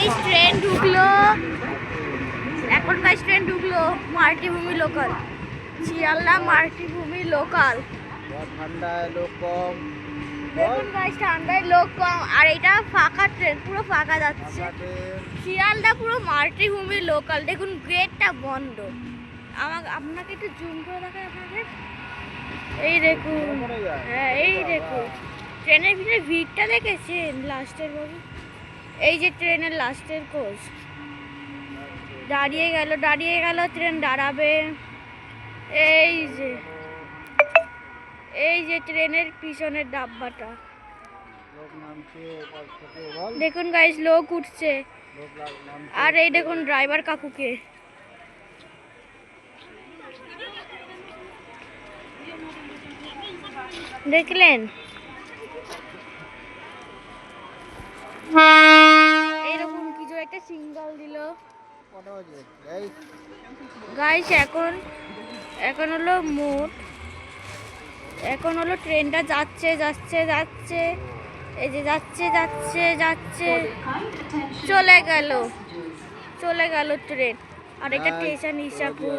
Guys train ঢুকলো, এখন guys train ঢুকলো মাতৃভূমি লোকাল, শিয়ালদা মাতৃভূমি লোকাল। ঠান্ডায় লোক কম, দেখুন গাইস ঠান্ডায় লোক কম, আর এটা ফাঁকা ট্রেন, পুরো ফাঁকা যাচ্ছে। শিয়ালদা পুরো মাতৃভূমি লোকাল, দেখুন গেটটা বন্ধ। আপনাকে একটু জুম করে দেখায় আপনাদের, এই দেখুন, হ্যাঁ এই দেখুন ট্রেনের ভিতরে ভিড়টা দেখেছেন লাস্টের বাবু, এই যে ট্রেনের লাস্টের কোচ দাঁড়িয়ে গেল, ট্রেন দাঁড়াবে। এই যে ট্রেনের পিছনের ডাব্বাটা দেখুন গাইস, লোক উঠছে। আর এই দেখুন ড্রাইভার কাকুকে, দেখলেন? এইরকম কিছু একটা সিঙ্গল দিল গাইস। এখন হলো মোট, এখন হলো ট্রেনটা যাচ্ছে, এই যে যাচ্ছে, চলে গেল ট্রেন। আর এটা স্টেশন ইসাপুর।